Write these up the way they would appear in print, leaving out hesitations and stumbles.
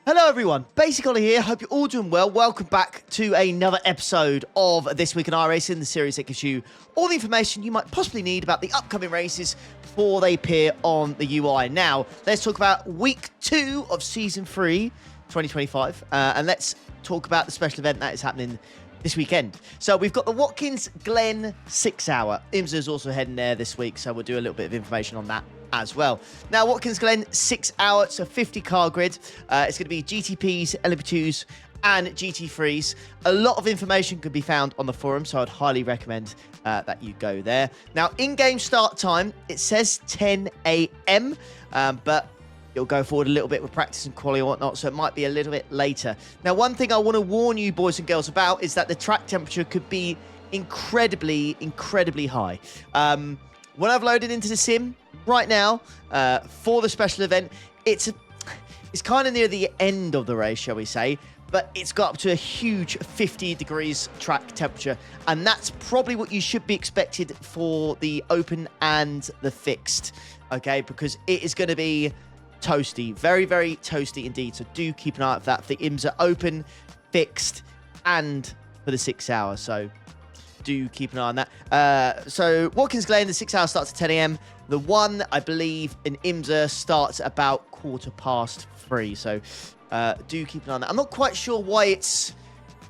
Hello everyone, Basic Ollie here, hope you're all doing well. Welcome back to another episode of This Week in iRacing, the series that gives you all the information you might possibly need about the upcoming races before they appear on the UI. Now, let's talk about week 2 of season 3, 2025, and let's talk about the special event that is happening this weekend. So we've got the Watkins Glen 6 hour. IMSA's also heading there this week, so we'll do a little bit of information on that as well. Now, Watkins Glen 6 hour, it's a 50 car grid. It's going to be GTPs, LMP2s, and GT3s. A lot of information could be found on the forum, so I'd highly recommend that you go there. Now, in-game start time, it says 10 a.m., but it'll go forward a little bit with practice and quality and whatnot, so it might be a little bit later. Now, one thing I want to warn you boys and girls about is that the track temperature could be incredibly high. When I've loaded into the sim right now for the special event, it's kind of near the end of the race, shall we say, but it's got up to a huge 50 degrees track temperature, and that's probably what you should be expected for the open and the fixed, okay, because it is going to be toasty, very toasty indeed. So do keep an eye out for that for the IMSA open, fixed, and for the 6 hours. So do keep an eye on that. So Watkins Glen, the 6 hours starts at 10 a.m. The one, I believe, in IMSA starts about 3:15. So do keep an eye on that. I'm not quite sure why it's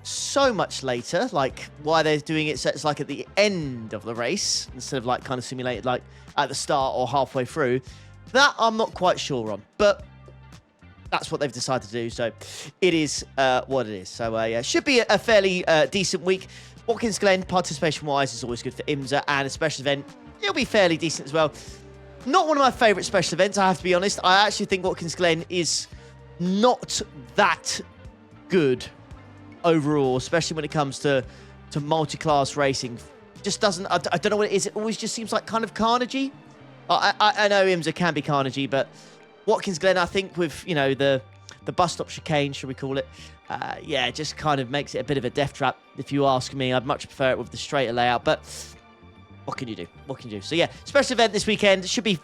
so much later, like why they're doing it so it's like at the end of the race instead of like kind of simulated like at the start or halfway through. That I'm not quite sure on, but that's what they've decided to do, so it is what it is. So, yeah, should be a fairly decent week. Watkins Glen, participation-wise, is always good for IMSA, and a special event, it'll be fairly decent as well. Not one of my favourite special events, I have to be honest. I actually think Watkins Glen is not that good overall, especially when it comes to multi-class racing. Just doesn't, I don't know what it is. It always just seems like kind of carnagey. I know IMSA can be carnagey, but Watkins Glen, I think, with, you know, the bus stop chicane, should we call it, yeah, it just kind of makes it a bit of a death trap, if you ask me. I'd much prefer it with the straighter layout, but what can you do? What can you do? So, yeah, special event this weekend. It should be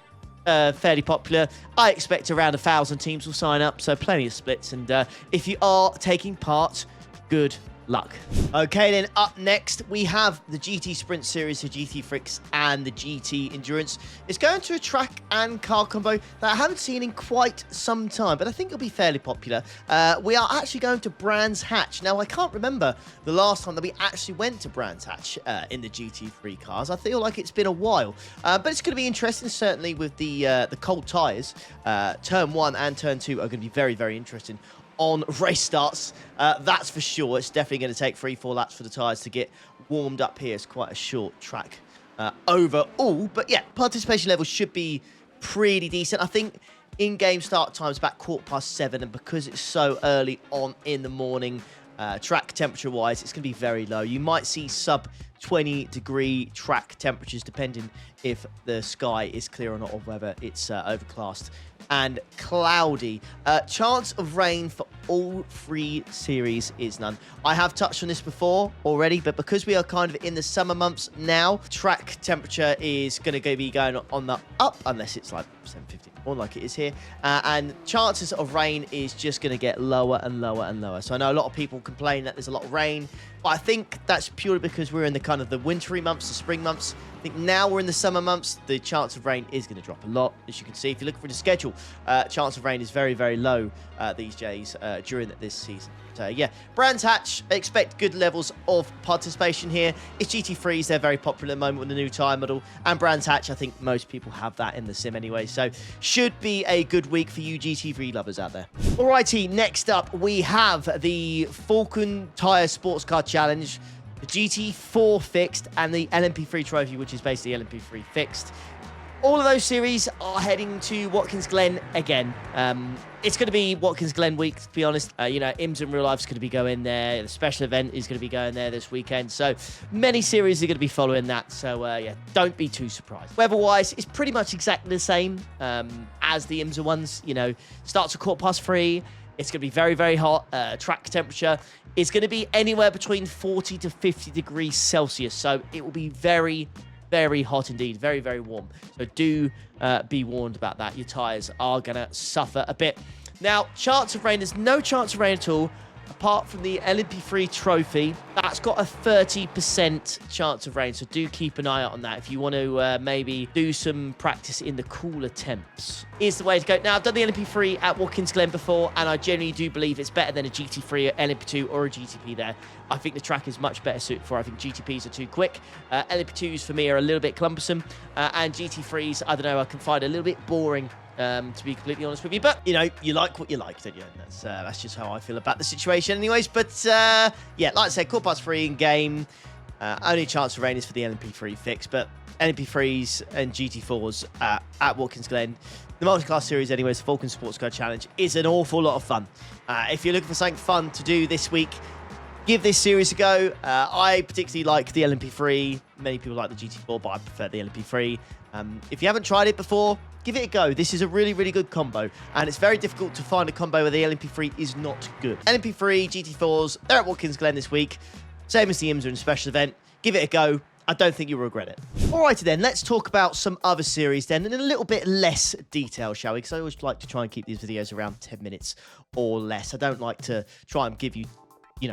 fairly popular. I expect around 1,000 teams will sign up, so plenty of splits. And if you are taking part, good luck. Okay, then up next we have the GT Sprint Series, the GT Fricks and the GT Endurance. It's going to a track and car combo that I haven't seen in quite some time, but I think it'll be fairly popular. We are actually going to Brands Hatch. Now, I can't remember the last time that we actually went to Brands Hatch in the GT3 cars. I feel like it's been a while, but it's going to be interesting, certainly with the cold tyres. Turn 1 and Turn 2 are going to be very interesting on race starts, that's for sure. It's definitely going to take 3-4 laps for the tyres to get warmed up here. It's quite a short track overall, but yeah, participation level should be pretty decent. I think in-game start time is about 7:15, and because it's so early on in the morning, track temperature wise, it's going to be very low. You might see sub 20 degree track temperatures depending if the sky is clear or not, or whether it's overcast and cloudy. Chance of rain for all 3 series is none. I have touched on this before already, but because we are kind of in the summer months now, track temperature is going to be going on the up, unless it's like 7:50 or like it is here, and chances of rain is just going to get lower and lower. So I know a lot of people complain that there's a lot of rain, but I think that's purely because we're in the kind of the wintry months, the spring months. I think now we're in the summer months, the chance of rain is going to drop a lot. As you can see, if you look for the schedule, chance of rain is very low these days during this season. So yeah, Brands Hatch, expect good levels of participation here. It's GT3s, they're very popular at the moment with the new tyre model. And Brands Hatch, I think most people have that in the sim anyway. So should be a good week for you GT3 lovers out there. Alrighty, next up we have the Falken Tyre Sports Car Challenge, the GT4 Fixed, and the LMP3 Trophy, which is basically LMP3 Fixed. All of those series are heading to Watkins Glen again. It's going to be Watkins Glen week, to be honest. You know, IMSA in real life is going to be going there. The special event is going to be going there this weekend. So many series are going to be following that. So, yeah, don't be too surprised. Weather-wise, it's pretty much exactly the same as the IMSA ones. You know, starts at 3:15. It's going to be very hot. Track temperature is going to be anywhere between 40 to 50 degrees Celsius. So it will be very hot indeed, very warm. So do be warned about that. Your tyres are going to suffer a bit. Now, chance of rain, there's no chance of rain at all, apart from the LMP3 trophy. That's got a 30% chance of rain, so do keep an eye out on that if you want to maybe do some practice in the cooler temps. Is the way to go. Now, I've done the LMP3 at Watkins Glen before, and I genuinely do believe it's better than a GT3, LMP2, or a GTP there. I think the track is much better suited for. I think GTPs are too quick. LMP2s for me are a little bit cumbersome, and GT3s, I don't know, I can find a little bit boring. To be completely honest with you, but you know, you like what you like, don't you? And that's just how I feel about the situation, anyways. But yeah, like I said, quarter past 3 in game. Only chance of rain is for the LMP3 fix, but LMP3s and GT4s at Watkins Glen, the multi-class series, anyways, the Falken Sports Car Challenge is an awful lot of fun. If you're looking for something fun to do this week, give this series a go. I particularly like the LMP3. Many people like the GT4, but I prefer the LMP3. If you haven't tried it before, give it a go. This is a really, really good combo, and it's very difficult to find a combo where the LMP3 is not good. LMP3, GT4s, they're at Watkins Glen this week. Same as the IMSA and special event. Give it a go. I don't think you'll regret it. Alrighty then, let's talk about some other series then in a little bit less detail, shall we? Because I always like to try and keep these videos around 10 minutes or less. I don't like to try and give you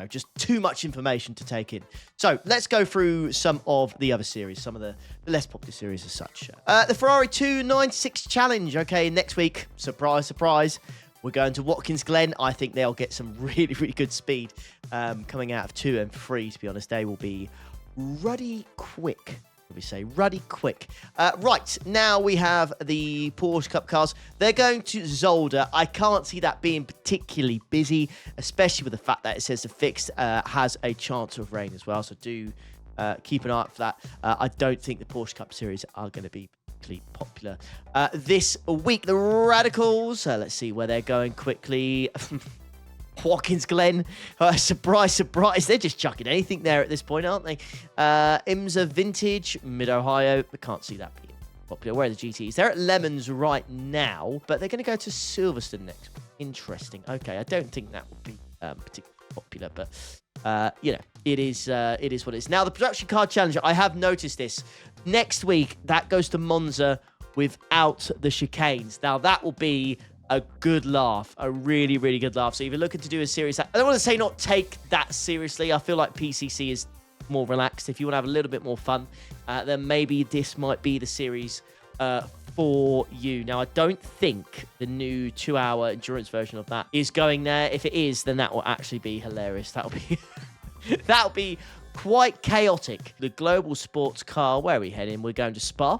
just too much information to take in. So let's go through some of the other series, some of the less popular series as such. The Ferrari 296 Challenge. Okay, next week, surprise, surprise, we're going to Watkins Glen. I think they'll get some really, really good speed coming out of 2 and 3, to be honest. They will be ruddy quick. We say ruddy quick. Right, now we have the Porsche Cup cars. They're going to Zolder. I can't see that being particularly busy, especially with the fact that it says the fixed has a chance of rain as well. So do keep an eye out for that. I don't think the Porsche Cup series are going to be particularly popular this week. The Radicals, let's see where they're going quickly. Watkins Glen, surprise, surprise. They're just chucking anything there at this point, aren't they? IMSA Vintage, Mid-Ohio. I can't see that being popular. Where are the GTs? They're at Lemons right now, but they're going to go to Silverstone next. Interesting. Okay, I don't think that would be particularly popular, but it is what it is. Now, the Production Car Challenger, I have noticed this. Next week, that goes to Monza without the chicanes. Now, that will be a good laugh, a really, really good laugh. So if you're looking to do a series, I don't want to say not take that seriously. I feel like PCC is more relaxed. If you want to have a little bit more fun, then maybe this might be the series for you. Now, I don't think the new 2-hour endurance version of that is going there. If it is, then that will actually be hilarious. That'll be that'll be quite chaotic. The Global Sports Car, where are we heading? We're going to Spa.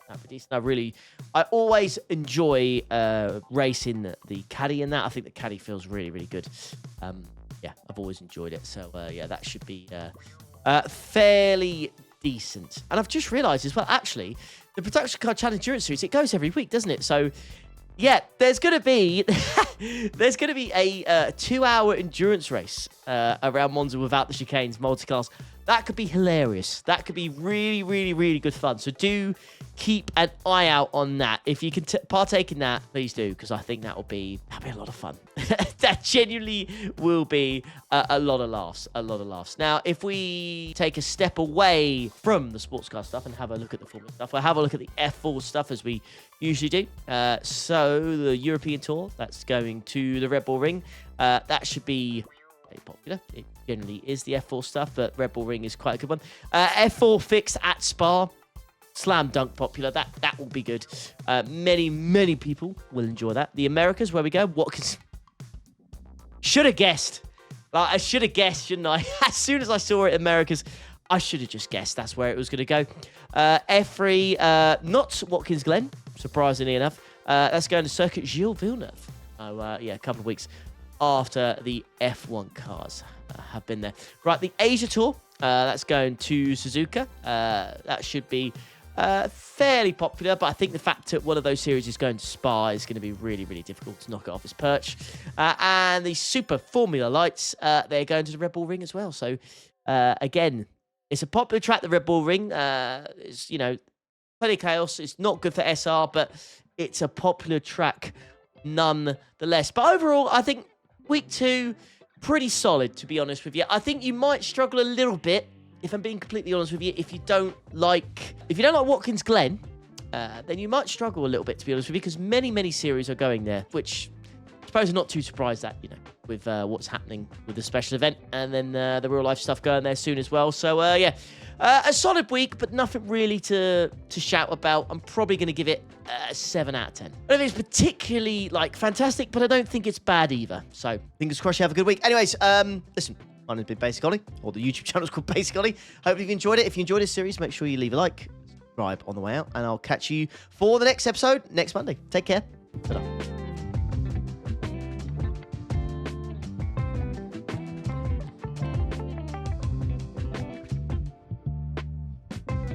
That'd be decent. I always enjoy racing the Caddy in that. I think the Caddy feels really, really good. Yeah, I've always enjoyed it. So, yeah, that should be fairly decent. And I've just realised as well, actually, the Production Car Challenge Endurance Series, it goes every week, doesn't it? So, yeah, there's going to be a 2-hour endurance race around Monza without the chicanes, multi-class. That could be hilarious. That could be really, really, really good fun. So do keep an eye out on that. If you can partake in that, please do, because I think that'll be a lot of fun. That genuinely will be a lot of laughs. A lot of laughs. Now, if we take a step away from the sports car stuff and have a look at the Formula stuff, or have a look at the F4 stuff as we usually do. So the European Tour, that's going to the Red Bull Ring. That should be popular. It generally is the F4 stuff, but Red Bull Ring is quite a good one. F4 fix at Spa, slam dunk popular. That will be good. Many people will enjoy that. The Americas, where we go. Watkins. Should have guessed. I should have guessed, shouldn't I? As soon as I saw it, Americas, I should have just guessed that's where it was going to go. F3, not Watkins Glen, surprisingly enough. That's going to Circuit Gilles Villeneuve. Yeah, a couple of weeks after the F1 cars have been there. Right, the Asia Tour, that's going to Suzuka. That should be fairly popular, but I think the fact that one of those series is going to Spa is going to be really, really difficult to knock it off its perch. And the Super Formula Lights, they're going to the Red Bull Ring as well. So, again, it's a popular track, the Red Bull Ring. It's, plenty of chaos. It's not good for SR, but it's a popular track nonetheless. But overall, I think week 2, pretty solid, to be honest with you. I think you might struggle a little bit, if I'm being completely honest with you, if you don't like Watkins Glen, then you might struggle a little bit, to be honest with you, because many series are going there, which suppose I'm not too surprised that, with what's happening with the special event and then the real life stuff going there soon as well. So, yeah, a solid week, but nothing really to shout about. I'm probably going to give it a 7 out of 10. I don't think it's particularly, fantastic, but I don't think it's bad either. So, fingers crossed you have a good week. Anyways, listen, my name's been Basic Ollie, or the YouTube channel's called Basic Ollie. Hope you've enjoyed it. If you enjoyed this series, make sure you leave a like, subscribe on the way out, and I'll catch you for the next episode next Monday. Take care. Ta-da.